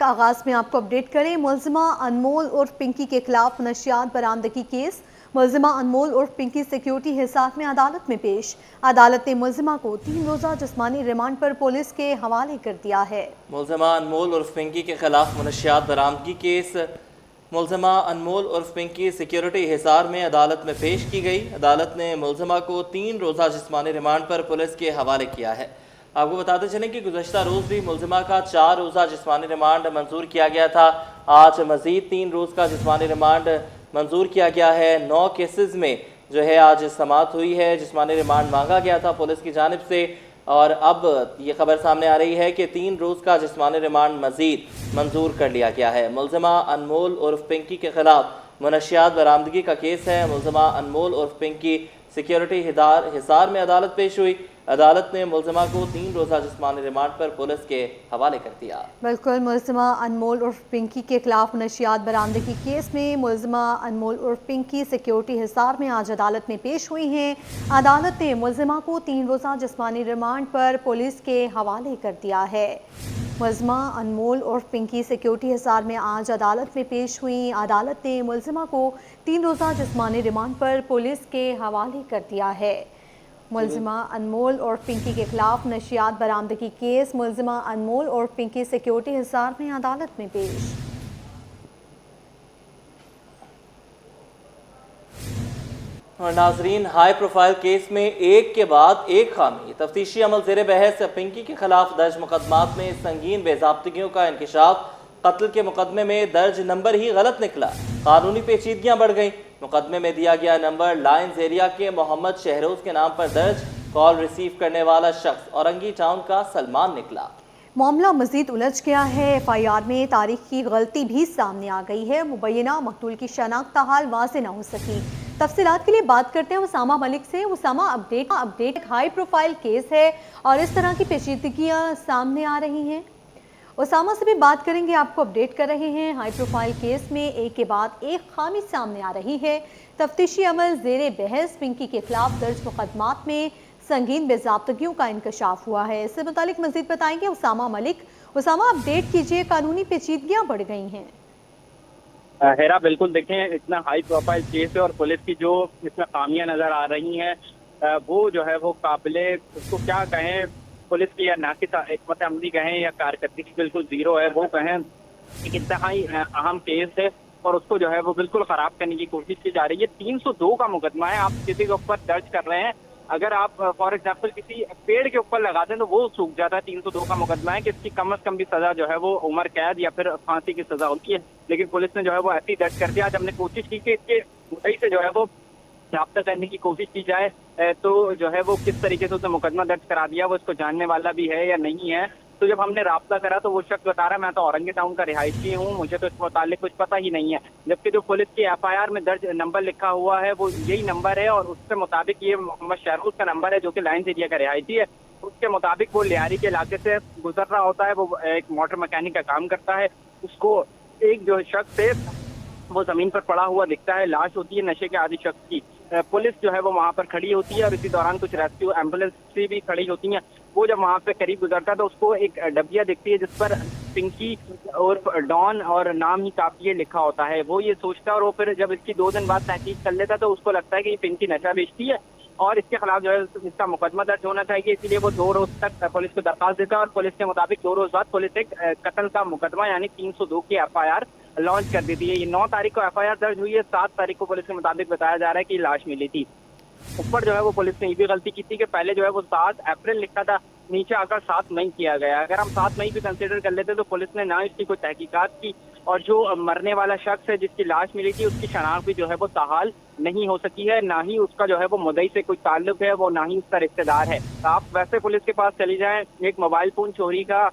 आगाज में आपको अपडेट करें। मुलजिमा अनमोल उर्फ पिंकी के खिलाफ नशियात बरामदगी केस। मुलजिमा अनमोल उर्फ पिंकी सिक्योरिटी हिसार में अदालत में पेश। अदालत ने मुलजिमा को 3 रोजा जिस्मानी रिमांड पर पुलिस के हवाले कर दिया है। मुलजिमा अनमोल उर्फ पिंकी के खिलाफ नशियात बरामदगी केस। मुलजिमा अनमोल उर्फ पिंकी सिक्योरिटी हिसार में अदालत में पेश की गई। अदालत ने मुलजिमा को 3 रोजा जिस्मानी रिमांड पर पुलिस के हवाले किया है। आपको बताते चलें कि गुज़श्ता रोज़ भी मुलजिमा का 4 रोज़ा जिस्मानी रिमांड मंजूर किया गया था। आज मज़ीद 3 रोज़ का जिस्मानी रिमांड मंजूर किया गया है। 9 केसेस में जो है आज समाअत हुई है। जिस्मानी रिमांड मांगा गया था पुलिस की जानिब से और अब ये खबर सामने आ रही है कि 3 रोज़ का जिस्मानी रिमांड मज़ीद मंजूर कर लिया गया है। मुलजिमा अनमोल उर्फ पिंकी के खिलाफ मुनशियात बरामदगी का केस है। मुलजिमा अनमोल उर्फ पिंकी सिक्योरिटी हिसार में अदालत पेश हुई। अदालत ने मुलजिमा को 3 रोज़ा जिस्मानी रिमांड पर पुलिस के हवाले कर दिया। बिल्कुल, मुलजिमा अनमोल उर्फ पिंकी के खिलाफ नशियात बरामदगी केस में मुलजिमा अनमोल उर्फ पिंकी सिक्योरिटी हिसार में आज अदालत में पेश हुई हैं। अदालत ने मुलजिमा को 3 रोज़ा जिस्मानी रिमांड पर पुलिस के हवाले कर दिया है। मुलजिमा अनमोल उर्फ पिंकी सिक्योरिटी हिसार में आज अदालत में पेश हुई। अदालत ने मुलजिमा को 3 रोज़ा जिस्मानी रिमांड पर पुलिस के हवाले कर दिया है। मुलजिमा अनमोल और पिंकी के खिलाफ नशियात बरामदगी केस। मुलजिमा अनमोल और पिंकी सिक्योरिटी हिसार में अदालत में पेश। और नाजरीन, हाई प्रोफाइल केस में एक के बाद एक खामी। तफ्तीशी अमल ज़ेर बहस। पिंकी के खिलाफ दर्ज मुकदमात में संगीन बेज़ाब्तगियों का इंकशाफ। कत्ल के मुकदमे में दर्ज नंबर ही गलत निकला। कानूनी पेचीदगियां बढ़ गईं। मुकदमे में दिया गया नंबर लायंस एरिया के मोहम्मद शहरोज के नाम पर दर्ज। कॉल रिसीव करने वाला शख्स औरंगी टाउन का सलमान निकला। मामला मजीद उलझ गया है। FIR में तारीख की गलती भी सामने आ गई है। मुबैना मकतूल की शनाख्त हाल वाज़ेह न हो सकी। तफसीलात के लिए बात करते हैं उसामा मलिक से। Usama, update high profile case है और इस तरह की पेचीदगियाँ सामने आ रही हैं। उसामा से भी बात करेंगे, आपको अपडेट कर रहे हैं। हाई प्रोफाइल केस में एक के बाद एक खामी सामने आ रही है। तफ्तीशी अमल ज़ेरे बहस। पिंकी के खिलाफ दर्ज मुकदमात में संगीन बेज़ाब्तगियों का इंकशाफ हुआ है। इससे मुतालिक मजीद बताएंगे उसामा मलिक। उसामा, अपडेट कीजिए, कानूनी पेचीदगियाँ बढ़ गई हैं। हेरा, बिल्कुल देखें, इतना हाई प्रोफाइल केस है और पुलिस की जो इसमें खामियां नजर आ रही हैं वो जो है वो काबिले, उसको क्या कहें, पुलिस की या नाकिसा हिकमत अमली कहें या कारकर्दगी बिल्कुल जीरो है वो कहें। एक इंतहाई अहम केस है और उसको जो है वो बिल्कुल खराब करने की कोशिश की जा रही है। 302 का मुकदमा है, आप किसी के ऊपर दर्ज कर रहे हैं। अगर आप फॉर एग्जाम्पल किसी पेड़ के ऊपर लगा दें तो वो सूख जाता है। 302 का मुकदमा है कि इसकी कम से कम भी सजा जो है वो उम्र कैद या फिर फांसी की सजा होती है, लेकिन पुलिस ने जो है वो ऐसी दर्ज कर दिया। आज हमने कोशिश की कि इसके मुद्दई से जो है वो राब्ता करने की कोशिश की जाए तो जो है वो किस तरीके से उसने मुकदमा दर्ज करा दिया, वो इसको जानने वाला भी है या नहीं है। तो जब हमने राब्ता करा तो वो शख्स बता रहा है मैं तो औरंगी टाउन का रिहायशी हूँ, मुझे तो इस मुतालिक कुछ पता ही नहीं है। जबकि जो पुलिस की FIR में दर्ज नंबर लिखा हुआ है वो यही नंबर है और उसके मुताबिक ये मोहम्मद शहरोज का नंबर है जो कि लायंस एरिया का रिहायशी है। उसके मुताबिक वो लियारी के इलाके से गुजर रहा होता है। वो एक मोटर मैकेनिक का काम करता है। उसको एक जो शख्स है वो जमीन पर पड़ा हुआ दिखता है, लाश होती है नशे के आदि शख्स की। पुलिस जो है वो वहाँ पर खड़ी होती है और इसी दौरान कुछ रेस्क्यू एम्बुलेंस भी खड़ी होती हैं। वो जब वहाँ पे करीब गुजरता है तो उसको एक डबिया दिखती है जिस पर पिंकी और डॉन और नाम ही काफी लिखा होता है। वो ये सोचता है और वो फिर जब इसकी 2 दिन बाद तहकीक कर लेता है तो उसको लगता है कि ये पिंकी नशा बेचती है और इसके खिलाफ जो है इसका मुकदमा दर्ज होना चाहिए। इसीलिए वो 2 रोज तक पुलिस को दरखास्त देता है और पुलिस के मुताबिक 2 रोज बाद पुलिस एक कत्ल का मुकदमा यानी 302 की FIR लॉन्च कर देती है। ये 9 तारीख को FIR दर्ज हुई है। 7 तारीख को पुलिस के मुताबिक बताया जा रहा है कि लाश मिली थी। ऊपर जो है वो पुलिस ने ये भी गलती की थी कि पहले जो है वो 7 अप्रैल लिखा था, नीचे आकर 7 मई किया गया। अगर हम 7 मई भी कंसिडर कर लेते तो पुलिस ने ना इसकी कोई तहकीकात की और जो मरने वाला शख्स है जिसकी लाश मिली थी उसकी शनाख्त भी जो है वो ताहाल नहीं हो सकी है, ना ही उसका जो है वो मुद्दई से कोई ताल्लुक है, वो ना ही उसका रिश्तेदार है। आप वैसे पुलिस के पास चली जाएं, एक मोबाइल फोन चोरी का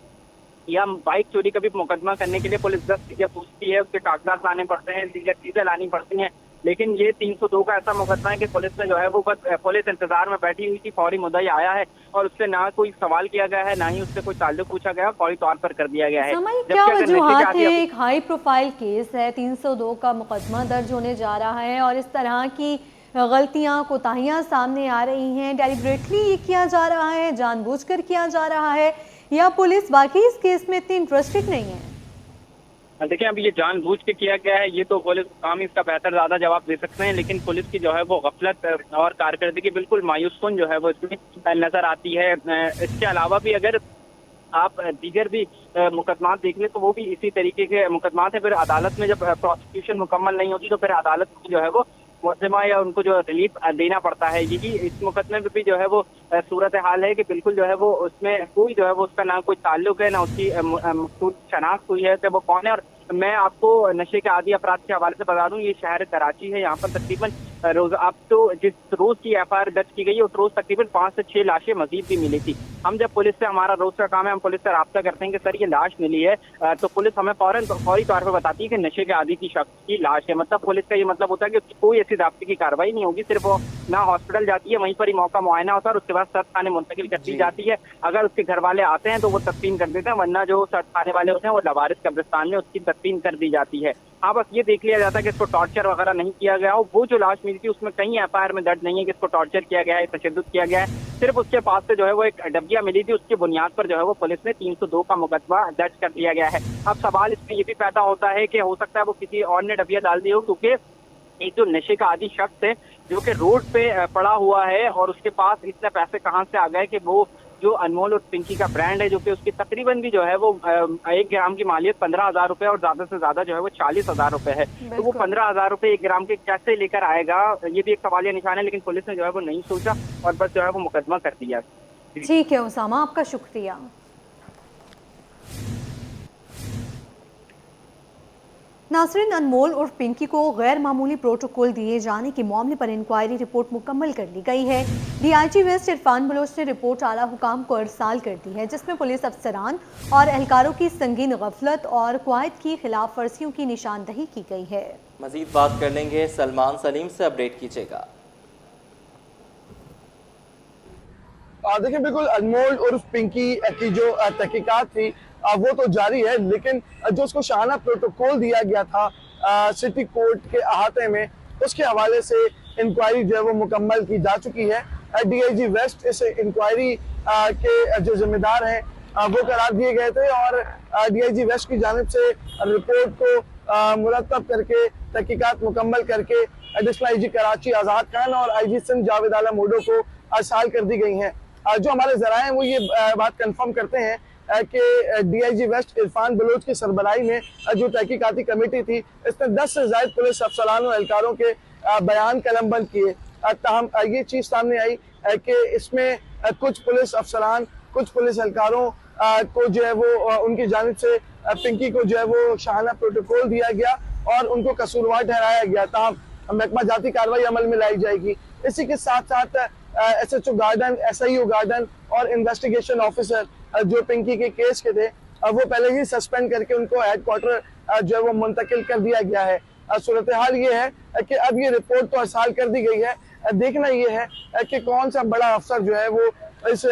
या बाइक चोरी का भी मुकदमा करने के लिए पुलिस 10 चीजें पूछती है, उसके कागजात लाने पड़ते हैं, दीगर चीजें लानी पड़ती हैं। लेकिन ये 302 का ऐसा मुकदमा है कि पुलिस ने जो है वो बस पुलिस इंतजार में बैठी हुई थी। फौरी मुद्दई आया है और उससे ना कोई सवाल किया गया है, ना ही उससे कोई ताल्लुक पूछा गया, फौरी तौर पर कर दिया गया है। क्या वजूहात है? एक हाई प्रोफाइल केस है, 302 का मुकदमा दर्ज होने जा रहा है और इस तरह की गलतियां कोताहियां सामने आ रही हैं। डेलिब्रेटली ये किया जा रहा है, जानबूझकर किया जा रहा है, या पुलिस वाकई इस केस में इतनी इंटरेस्टेड नहीं है? देखिए, अब ये जानबूझ के किया गया है, ये तो पुलिस काम इसका बेहतर ज़्यादा जवाब दे सकते हैं, लेकिन पुलिस की जो है वो गफलत और कारकर्दगी बिल्कुल मायूसकुन जो है वो इसमें नज़र आती है। इसके अलावा भी अगर आप दीगर भी मुकदमात देख लें तो वो भी इसी तरीके के मुकदमात हैं। फिर अदालत में जब प्रोसिक्यूशन मुकम्मल नहीं होती तो फिर अदालत को जो है वो मुलज़िमा या उनको जो रिलीफ देना पड़ता है। यही इस मुकदमे में भी जो है वो सूरत हाल है कि बिल्कुल जो है वो उसमें कोई जो है वो उसका ना कोई ताल्लुक है, ना उसकी मकसूद शनाख्त हुई है कि वो कौन है। और मैं आपको नशे के आदी अपराध के हवाले से बता दूं, ये शहर कराची है, यहाँ पर तकरीबन रोज अब तो जिस रोज की एफआईआर दर्ज की गई है उस रोज तकरीबन 5 से 6 लाशें मजीद भी मिली थी। हम जब पुलिस से, हमारा रोज का काम है, हम पुलिस से राब्ता करते हैं कि सर ये लाश मिली है, तो पुलिस हमें फौरी तौर पर बताती है कि नशे के आदी की शख्स की लाश है। मतलब पुलिस का ये मतलब होता है कि उसकी कोई ऐसी राब्ते की कार्रवाई नहीं होगी, सिर्फ वो ना हॉस्पिटल जाती है, वहीं पर ही मौका मुआयना होता है और उसके बाद सर्द खाने मुंतकिल कर दी जाती है। अगर उसके घर वाले आते हैं तो वो तस्लीम कर देते हैं, वरना जो सर्द खाने वाले होते हैं वो लवारिस कब्रिस्तान में उसकी तस्लीम कर दी जाती है। हाँ, बस ये देख लिया जाता है कि इसको टॉर्चर वगैरह नहीं किया गया हो। वो जो लाश मिली थी उसमें कहीं एफआईआर में दर्ज नहीं है कि इसको टॉर्चर किया गया है, तशद्दुद किया गया है। सिर्फ उसके पास से जो है वो एक डबिया मिली थी, उसकी बुनियाद पर जो है वो पुलिस ने 302 का मुकदमा दर्ज कर दिया गया है। अब सवाल इसमें ये भी पैदा होता है कि हो सकता है वो किसी और ने डबिया डाल दी हो, क्योंकि एक जो नशे का आदी शख्स है जो कि रोड पे पड़ा हुआ है और उसके पास इतने पैसे कहाँ से आ गए कि वो जो अनमोल और पिंकी का ब्रांड है, जो कि उसकी तकरीबन भी जो है वो 1 ग्राम की मालियत 15,000 रुपए और ज्यादा से ज्यादा जो है वो 40,000 रुपए है। तो वो 15,000 रुपए 1 ग्राम के कैसे लेकर आएगा, ये भी एक सवालिया निशान है। लेकिन पुलिस ने जो है वो नहीं सोचा और बस जो है वो मुकदमा कर दिया। ठीक है उसामा, आपका शुक्रिया। नासरीन, अनमोल और पिंकी को गैर मामूली प्रोटोकॉल दिए जाने के मामले पर इंक्वायरी रिपोर्ट मुकम्मल कर ली गई है। डीआईजी वेस्ट इरफान बलोच ने रिपोर्ट आला हुकाम को अरसाल कर दी है, जिसमें पुलिस अफसरान और एहलकारों की संगीन गफलत और क़वायद की खिलाफ वर्जियों की निशानदही की गई है। मजीद बात कर लेंगे, सलमान सलीम से अपडेट कीजिएगा। देखिए, बिल्कुल अनमोल उर्फ पिंकी की जो तहकीकात थी वो तो जारी है, लेकिन जो उसको शाहाना प्रोटोकॉल दिया गया था सिटी कोर्ट के अहाते में, उसके हवाले से इंक्वायरी जो है वो मुकम्मल की जा चुकी है। डीआईजी वेस्ट इस इंक्वायरी के जो जिम्मेदार हैं वो करार दिए गए थे और डीआईजी वेस्ट की जानिब से रिपोर्ट को मुरतब करके तहकीकात मुकम्मल करके एडिशनल आईजी कराची आज़ाद खान और आईजी सिंध जावेद आलम मोडो को अरसाल कर दी गई हैं। जो हमारे ज़राए हैं वो ये बात कंफर्म करते हैं कि डीआईजी वेस्ट इरफान बलोच की सरबराही में जो तहकीकाती कमेटी थी, इसने 10 से ज़ायद पुलिस अफसरान और एहलकारों के बयान कलमबंद किए। ताहम ये चीज़ सामने आई कि इसमें कुछ पुलिस अफसरान, कुछ पुलिस एहलकारों को जो है वो उनकी जानिब से पिंकी को जो है वो शाहाना प्रोटोकॉल दिया गया और उनको कसूरवार ठहराया गया। ताहम महकमा जाती कार्रवाई अमल में लाई जाएगी। इसी के साथ साथ SHO गार्डन, SIO गार्डन और इन्वेस्टिगेशन ऑफिसर जो पिंकी के केस के थे वो पहले ही सस्पेंड करके उनको हेडक्वार्टर जो है वो मुंतकिल कर दिया गया है। सूरत हाल ये है कि अब ये रिपोर्ट तो अरसाल कर दी गई है, देखना ये है कि कौन सा बड़ा अफसर जो है वो इस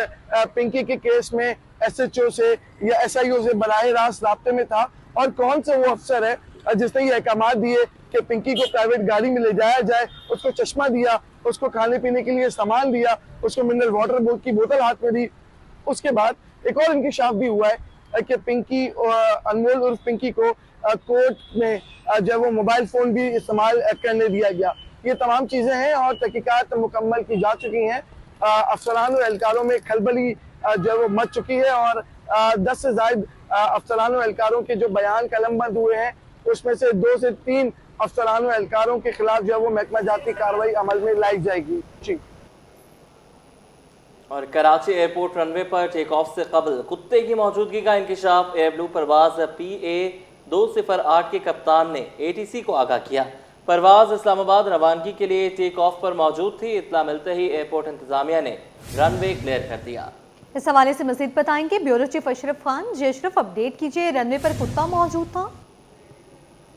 पिंकी के केस में SHO से या SIO से बराह रास्त राब्ते में था और कौन सा वो अफसर है जिसने ये अहकाम दिए कि पिंकी को प्राइवेट गाड़ी में ले जाया जाए, उसको चश्मा दिया, उसको खाने पीने के लिए सामान दिया, उसको मिनरल वाटर की बोतल हाथ में दी। उसके बाद एक और इंकिशाफ भी हुआ है कि पिंकी अनमोल उर्फ पिंकी को कोर्ट में जब वो मोबाइल फोन भी इस्तेमाल करने दिया गया। ये तमाम चीजें हैं और तहकीकात मुकम्मल की जा चुकी हैं। अफसरान और एहलकारों में खलबली जो वो मच चुकी है और 10 से ज़ायद अफसरान और एहलकारों के जो बयान कलमबंद हुए हैं उसमें से 2 से 3 अफसरान और एहलकारों के खिलाफ जो है वो महकमा जाती कार्रवाई अमल में लाई जाएगी। जी। और कराची एयरपोर्ट रनवे पर टेक ऑफ से कबल कुत्ते की मौजूदगी का इंकशाफ। एयर ब्लू परवाज PA 208 के कप्तान ने ATC को आगाह किया। परवाज इस्लामाबाद रवानगी के लिए टेक ऑफ पर मौजूद थी। इत्तला मिलते ही एयरपोर्ट इंतजामिया ने रनवे क्लियर कर दिया। इस हवाले से मजीद बताएंगे ब्यूरो चीफ अशरफ खान। जी अशरफ, अपडेट कीजिए, रनवे पर कुत्ता मौजूद था?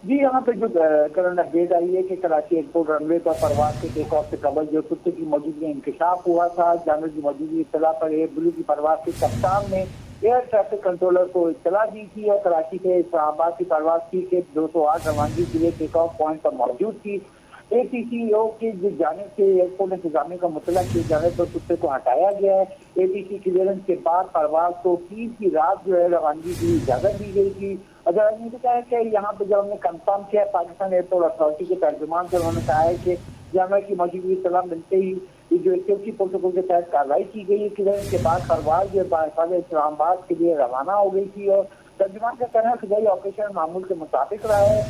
जी, यहाँ पे जो करंट अपडेट आई है कि कराची एयरपोर्ट रनवे पर परवाज के टेक ऑफ से कबल जो कुत्ते की मौजूदगी इंकशाफ हुआ था। जानवर की मौजूदगी इत्तला पर एयर ब्लू की परवाज के कप्तान ने एयर ट्रैफिक कंट्रोलर को इत्तला दी थी और कराची से इस्लामाबाद की परवाज की के 208 रवानगी के लिए टेक ऑफ पॉइंट पर मौजूद थी। ATCO की जानिब से एयरपोर्ट इंतजामिया का मुतला किए जाने पर कुत्ते को हटाया गया है। ATC क्लियरेंस के बाद परवाज को 3 की रात जो है रवानगी की इजाजत दी गई थी अगर उन्होंने कहा है कि यहाँ पे जब हमने कंफर्म किया पाकिस्तान एयरपोर्ट अथॉरिटी के तर्जुमान से, उन्होंने कहा है कि जामा की मौजूदगी इत्तला मिलते ही ये जो सेफ्टी प्रोटोकॉल के तहत कार्रवाई की गई है, कि बाद परवाज जो इस्लामाबाद के लिए रवाना हो गई थी। और तर्जुमान का कहना है कि ऑपरेशन मामूल के मुताबिक रहा है।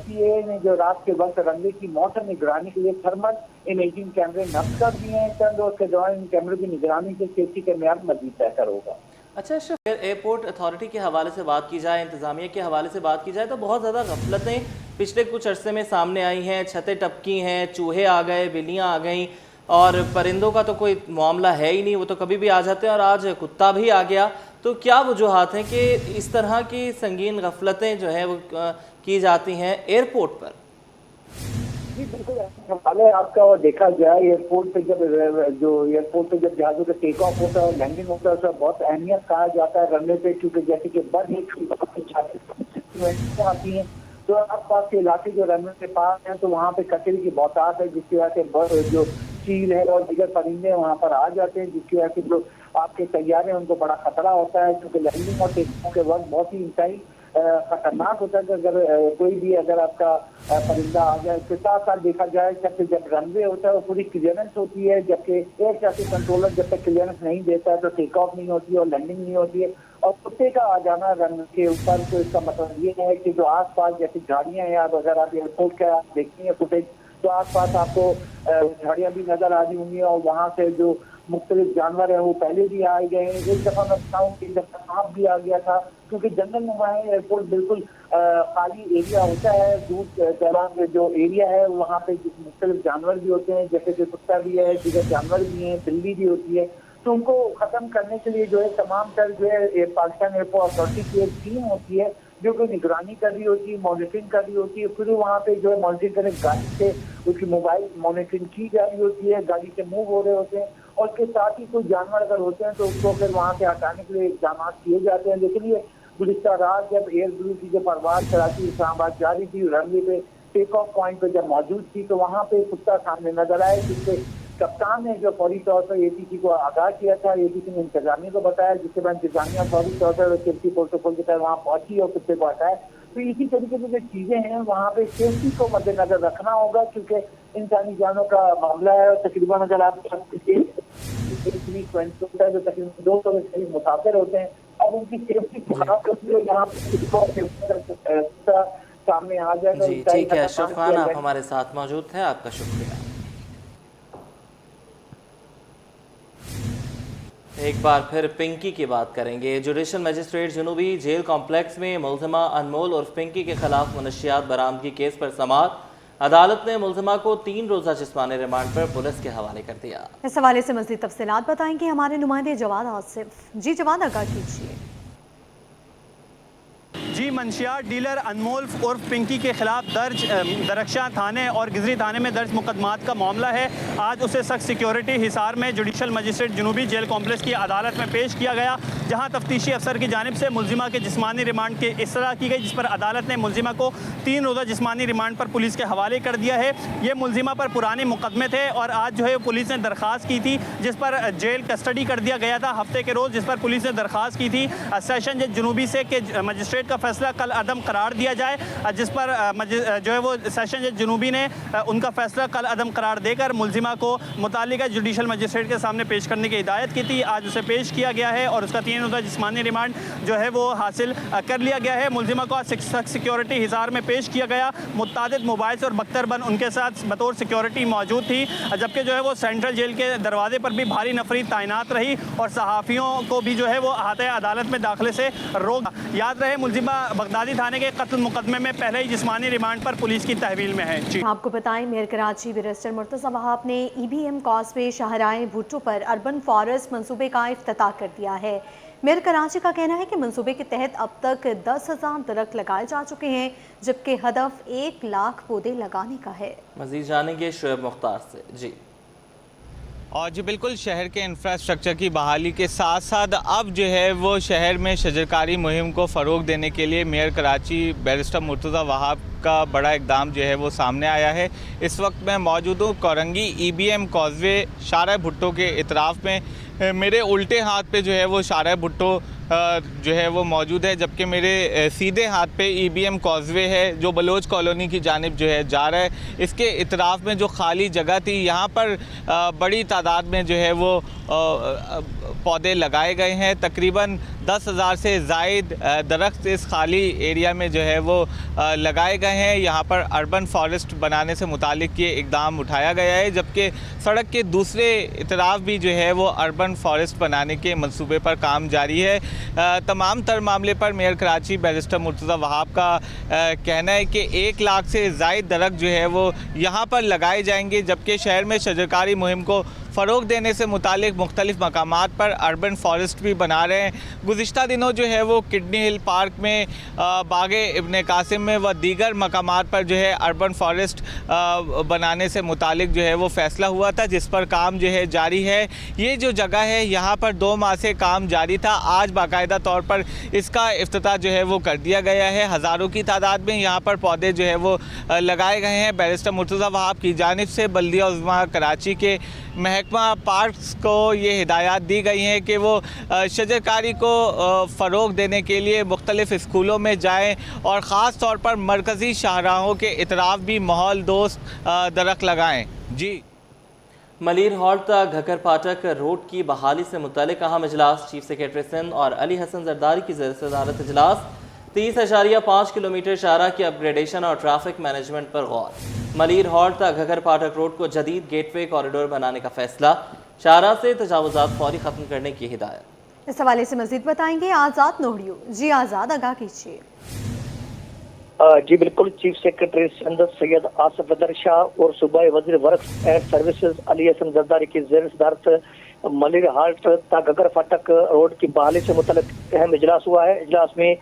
PA ने जो रात के वक्त रनवे की मौसम निगरानी के लिए थर्मल इमेजिंग कैमरे नस्ब कर दिए हैं। चंद रोज के दौरान इन कैमरों की निगरानी से सेफ्टी के मेयार मजीद बेहतर होगा। अच्छा अशरफ, एयरपोर्ट अथॉरिटी के हवाले से बात की जाए, इंतज़ामिया के हवाले से बात की जाए तो बहुत ज़्यादा गफलतें पिछले कुछ अरसे में सामने आई हैं। छतें टपकी हैं, चूहे आ गए, बिल्लियाँ आ गईं, और परिंदों का तो कोई मामला है ही नहीं, वो तो कभी भी आ जाते हैं, और आज कुत्ता भी आ गया। तो क्या वजूहात हैं कि इस तरह की संगीन गफलतें जो हैं वो की जाती हैं एयरपोर्ट पर? जी बिल्कुल, हवाले आपका और देखा जाए एयरपोर्ट पे जब जहाजों का टेक ऑफ होता है और लैंडिंग होता है, उसका बहुत अहमियत कहा जाता है रनवे पे, क्योंकि जैसे कि बर्ड आती हैं तो आस पास के इलाके जो रनवे के पास हैं तो वहाँ पे कचरे की बहुतायत है, जिसकी वजह से जो चील है और दीगर परिंदे वहाँ पर आ जाते हैं, जिसकी वजह से जो आपके तैयारे उनको बड़ा खतरा होता है, क्योंकि लैंडिंग और टेक ऑफ के वक्त बहुत ही इंतहाई खतरनाक होता है कि अगर आपका परिंदा आ जाए। इसके साथ साथ देखा जाए जब रनवे होता है वो पूरी क्लियरेंस होती है, जबकि एयर ट्रैफिक कंट्रोलर जब तक क्लियरेंस नहीं देता है तो टेक ऑफ नहीं होती है और लैंडिंग नहीं होती है। और कुत्ते का आ जाना रनवे के ऊपर, तो इसका मतलब ये है कि जो आसपास जैसी झाड़ियाँ हैं, अगर आप एयरपोर्ट का देखती हैं फुटेज तो आसपास आपको झाड़ियाँ भी नजर आ रही होंगी, और वहाँ से जो मुख्तलिफ जानवर है वो पहले भी आ गए हैं। एक दफा मैं बताऊँ कि एक दफा सांप भी आ गया था, क्योंकि जंगल नुमा है एयरपोर्ट, बिल्कुल खाली एरिया होता है। दूर दराज जो एरिया है वहाँ पे मुख्तलिफ जानवर भी होते हैं, जैसे कि कुत्ता भी है, दीगर जानवर भी हैं, बिल्ली भी होती है। तो उनको खत्म करने के लिए जो है तमाम तर जो है पाकिस्तान एयरपोर्ट अथॉरिटी की एक टीम होती है जो कि निगरानी कर रही होती है, मॉनिटरिंग कर रही होती है। फिर वहाँ पे जो है मॉनिटरिंग करने गाड़ी से उसकी मोबाइल मॉनिटरिंग की जा रही होती है, गाड़ी से मूव हो रहे होते हैं, और उसके साथ ही कोई जानवर अगर होते हैं तो उसको फिर वहाँ से हटाने के लिए इक़दाम किए जाते हैं। लेकिन ये गुज़िश्ता रात जब एयर ब्लू की जो परवाज कराची इस्लामाबाद जा रही थी, रनवे पे टेक ऑफ पॉइंट पे जब मौजूद थी तो वहाँ पे कुत्ता सामने नजर आया, जिससे कप्तान ने जो फौरी तौर पर ATC को आगाह किया था, ATC ने इंतजामिया को बताया, जिसके बाद इंतजामिया फौरी तौर पर सेफ्टी प्रोटोकॉल के तहत वहाँ पहुंची और कुत्ते को हटाया। तो इसी तरीके से जो चीजें हैं वहाँ पे सेफ्टी को मद्देनजर रखना होगा, क्योंकि इंसानी जानों का मामला है। और तकरीबन अगर आप होता है जो तकरीबन 200 के करीब मुसाफिर होते हैं, और उनकी सेफ्टी खराब होती है, यहाँ पे सामने आ जाएगा। जी ठीक है अशरफ खान, आप हमारे साथ मौजूद थे, आपका शुक्रिया। एक बार फिर पिंकी की बात करेंगे। जुडिशल मजिस्ट्रेट जुनूबी जेल कॉम्प्लेक्स में मुल्ज़िमा अनमोल और पिंकी के खिलाफ मनशियात बरामदगी केस पर समाअत। अदालत ने मुल्ज़िमा को 3 रोज़ा जिस्मानी रिमांड पर पुलिस के हवाले कर दिया। इस हवाले से मज़ीद तफसीलात बताएंगे हमारे नुमाइंदे जवाद आसिफ। जी जवाद, आगाह कीजिए। जी, मंशियात डीलर अनमोल उर्फ पिंकी के खिलाफ दर्ज दरख्शां थाने और गिजरी थाने में दर्ज मुकदमात का मामला है। आज उसे सख्त सिक्योरिटी हिसार में जुडिशल मजिस्ट्रेट जुनूबी जेल कॉम्प्लेक्स की अदालत में पेश किया गया, जहां तफ्तीशी अफसर की जानिब से मुल्ज़िमा के जिस्मानी रिमांड की इस्तरा की गई, जिस पर अदालत ने मुल्ज़िमा को 3 रोज़ा जिस्मानी रिमांड पर पुलिस के हवाले कर दिया है। ये मुल्ज़िमा पर पुराने मुकदमे थे और आज जो है पुलिस ने दरख्वास्त की थी, जिस पर जेल कस्टडी कर दिया गया था हफ्ते के रोज़, जिस पर पुलिस ने दरख्वास्त की थी सेशन जज जुनूबी से कि मजिस्ट्रेट का फैसला कल अदम करार दिया जाए, जिस पर जो है वो सेशन जज जुनूबी ने उनका फैसला कल अदम करार देकर मुल्ज़िमा को मुतालिका जुडिशल मजिस्ट्रेट के सामने पेश करने की हिदायत की थी। आज उसे पेश किया गया है और उसका 3 रोज़ा जिस्मानी रिमांड जो है वो हासिल कर लिया गया है। मुल्ज़िमा को आज सिक्योरिटी हिसार में पेश किया गया। मुत्तादिद मोबाइल्स और बख्तरबंद उनके साथ बतौर सिक्योरिटी मौजूद थी, जबकि जो है वो सेंट्रल जेल के दरवाजे पर भी भारी नफरी तैनात रही और सहाफ़ियों को भी जो है वो अहाते अदालत में दाखिले से रोक। याद रहे मुल्ज़िमा बगदादी थाने के कत्ल मुकदमे में पहले ही जिस्मानी रिमांड पर पुलिस की तहवील में है। जी आपको बताएं, मेयर कराची बैरिस्टर मुर्तज़ा वहाब ने EBM कॉजवे शाहराह भुट्टो पर अर्बन फॉरेस्ट मंसूबे का इफ्तिताह कर दिया है। मेयर कराची का कहना है कि मंसूबे के तहत अब तक 10,000 दरख्त लगाए जा चुके हैं, जबकि हदफ 1 लाख पौधे लगाने का है। मज़ीद जानेंगे शुएब मुख्तार से। जी और जी बिल्कुल, शहर के इंफ्रास्ट्रक्चर की बहाली के साथ साथ अब जो है वो शहर में शजरकारी मुहिम को फ़रोग देने के लिए मेयर कराची बैरिस्टर मुर्तज़ा वहाब का बड़ा इकदाम जो है वो सामने आया है। इस वक्त मैं मौजूद हूँ कोरंगी EBM कॉजवे शाहराह भुट्टो के इतराफ़ में। मेरे उल्टे हाथ पे जो है वो शाहराह भुट्टो जो है वो मौजूद है, जबकि मेरे सीधे हाथ पे EBM कॉजवे है जो बलोच कॉलोनी की जानिब जो है जा रहा है। इसके इतराफ़ में जो खाली जगह थी यहाँ पर बड़ी तादाद में जो है वो पौधे लगाए गए हैं। तकरीबन 10,000 से ज़ायद दरख्त इस खाली एरिया में जो है वो लगाए गए हैं। यहाँ पर अर्बन फॉरेस्ट बनाने से मुतालिक ये इक़दाम उठाया गया है, जबकि सड़क के दूसरे इतराफ़ भी जो है वो अर्बन फॉरेस्ट बनाने के मंसूबे पर काम जारी है। तमाम तर मामले पर मेयर कराची बैरिस्टर मुर्तज़ा वहाब का कहना है कि 1 लाख से ज़ायद दरख्त जो है वो यहाँ पर लगाए जाएंगे, जबकि शहर में शजरकारी मुहिम को फ़रोग़ देने से मुतालिक मुख्तलिफ़ मकामात पर अर्बन फॉरेस्ट भी बना रहे हैं। गुज़िश्ता दिनों जो है वो किडनी हिल पार्क में, बागे इब्ने कासिम में व दीगर मकामात पर जो है अर्बन फॉरेस्ट बनाने से मुतालिक जो है वो फ़ैसला हुआ था, जिस पर काम जो है जारी है। ये जो जगह है यहाँ पर 2 माह से काम जारी था। आज बाकायदा तौर पर इसका इफ्तिताह जो है वो कर दिया गया है। हज़ारों की तादाद में यहाँ पर पौधे जो है वो लगाए गए हैं। बैरिस्टर मुर्तज़ा वहाब की जानिब से बल्दिया उज़्मा कराची के महकमा पार्क्स को ये हिदायत दी गई हैं कि वो शजरकारी को फ़रोग़ देने के लिए मुख्तलिफ़ स्कूलों में जाएं और ख़ास तौर पर मरकज़ी शाहराहों के इतराफ़ भी माहौल दोस्त दरख्त लगाएं। जी, मलिर हॉल तक घकर फाटक रोड की बहाली से मुतल्लिक़ अहम इजलास। चीफ सेक्रेटरी सिंध और अली हसन जरदारी की ज़ेर-ए-सदारत इजलास। 30.5 किलोमीटर शाहरा की अपग्रेडेशन और ट्रैफिक मैनेजमेंट पर गौर। मलिर हॉल तक घकर फाटक रोड को जदीद गेटवे कॉरिडोर बनाने का फैसला। शाहरा से तजावुज़ात फौरी ख़त्म करने की हिदायत। इस हवाले से मज़ीद बताएंगे आज़ाद नोहरियो। जी आज़ाद, आगाह कीजिए। जी बिल्कुल, चीफ सेक्रेटरी सिंध सैयद आसिफ अदर शाह और सूबाई वज़ीर works and services Ali Hasan Zardari की ज़ेर सदारत मलिर हाल्ट तक घगर फाटक रोड की बहाली से मुतल्लिक़ अहम इजलास हुआ है। इजलास में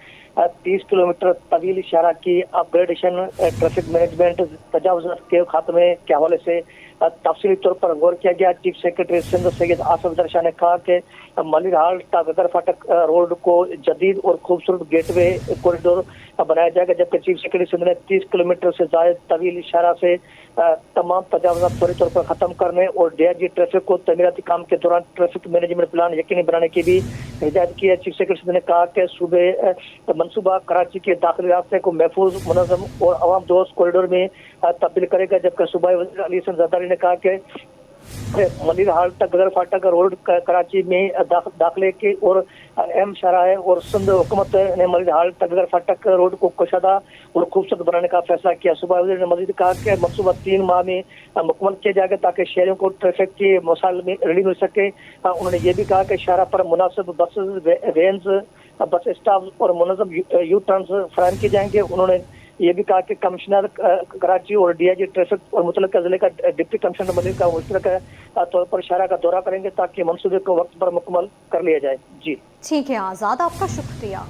30 किलोमीटर तवील शाहरा की अपग्रेडेशन, ट्रैफिक मैनेजमेंट, तजावुज़ात के खात्मे के हवाले से तफसीली तौर पर गौर किया गया। चीफ सेक्रेटरी सिंध सैयद आसिफ अदर शाह ने कहा कि मलिर हाल्ट तक घगर फाटक रोड को जदीद और खूबसूरत गेटवे कॉरिडोर बनाया जाएगा, जबकि चीफ सेक्रेटरी सिंध ने 30 किलोमीटर से ज़ायद तवील शाहरा से तमाम तजावुज़ात फौरी तौर पर ख़त्म करने और DIG ट्रैफिक को तमीराती काम के दौरान ट्रैफिक मैनेजमेंट प्लान यकीनी बनाने की भी हिदायत की है। चीफ सेक्रेटरी सिंध ने कहा कि सूबे मनसूबा कराची के दाखिली रास्ते को महफूज, मुनज़्ज़म और अवाम दोस्त कॉरिडोर में तब्दील करेगा, जबकि सूबाई वज़ीर अली हसन जरदारी ने कहा कि मलिर हाल तक घगर फाटक रोड कराची में दाखिले की और अहम शाहरा है और सिंध हुकूमत ने मलिर हाल तक घगर फाटक रोड को कुशादा और खूबसूरत बनाने का फैसला किया। सूबाई वज़ीर ने मज़ीद कहा कि मनसूबा 3 माह में मुकम्मल किया जाएगा ताकि शहरों को ट्रैफिक के मसाइल में रिलीफ मिल सके। उन्होंने ये भी कहा कि शाहरा पर मुनासिब बसेस, वैन्स, बस स्टाफ और मुनज़्ज़म यू टर्न्स फराहम किए जाएंगे। उन्होंने ये भी कहा कि कमिश्नर कराची और DIG ट्रैफिक और मुतल्लिका ज़िले का डिप्टी कमिश्नर मलिर का मुश्तरका तौर पर शाहरा का दौरा करेंगे ताकि मंसूबे को वक्त पर मुकम्मल कर लिया जाए। जी ठीक है आज़ाद, आपका शुक्रिया।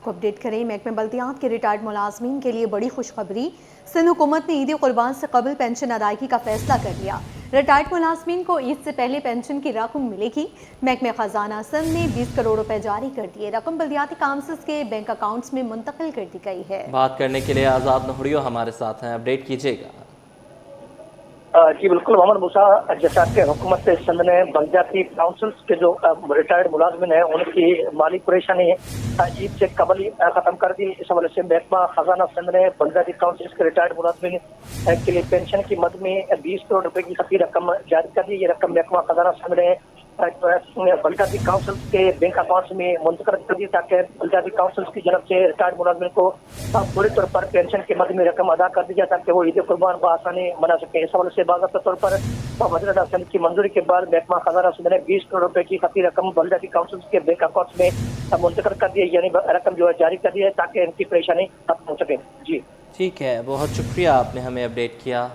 को अपडेट करें। महकमे बल्दियात के रिटायर्ड मुलाजमीन के लिए बड़ी खुशखबरी। सिंध हुकूमत ने ईद कुर्बान से कबल पेंशन अदायगी का फैसला कर लिया। रिटायर्ड मुलाजमीन को ईद से पहले पेंशन की रकम मिलेगी। महकमे खजाना सिंध ने 20 करोड़ रुपए जारी कर दिए। रकम बल्दियाती काउंसिल्स के बैंक अकाउंट्स में मुंतकिल कर दी गई है। बात करने के लिए आज़ाद नोहरियो हमारे साथ हैं, अपडेट कीजिएगा। जी बिल्कुल, मोहम्मद मूसा, जैसा कि हुकूमत सिंध ने बल्दियाती काउंसिल्स के जो रिटायर्ड मुलाजमिन हैं उनकी माली परेशानी ईद से कबल ही खत्म कर दी। इस हवाले से महकमा खजाना सिंध ने बल्दियाती काउंसिल्स के रिटायर्ड मुलाजमिन के लिए पेंशन की मद में 20 करोड़ रुपए की खफी रकम जारी कर दी। ये रकम महकमा खजाना सिंध ने बल्दियाती काउंसिल्स के बैंक अकाउंट्स में मुंतकिल कर दी ताकि बल्दियाती काउंसिल्स की जानब से रिटायर्ड मुलाजमिन को पूरी तौर पर पेंशन के मद में रकम अदा कर दी जाए ताकि वो ईद कुर्बान बआसानी मना सके। इस हवाले से बाज़ाब्ता तौर पर वज़ीर सिंध की मंजूरी के बाद महकमा खजाना सिंध ने 20 करोड़ रुपए की खफी रकम बल्दियाती काउंसिल्स के बैंक अकाउंट्स में मुंतकिल कर दी है, यानी रकम जो है जारी कर दी है ताकि इनकी परेशानी खत्म हो सके। जी ठीक है, बहुत शुक्रिया, आपने हमें अपडेट किया।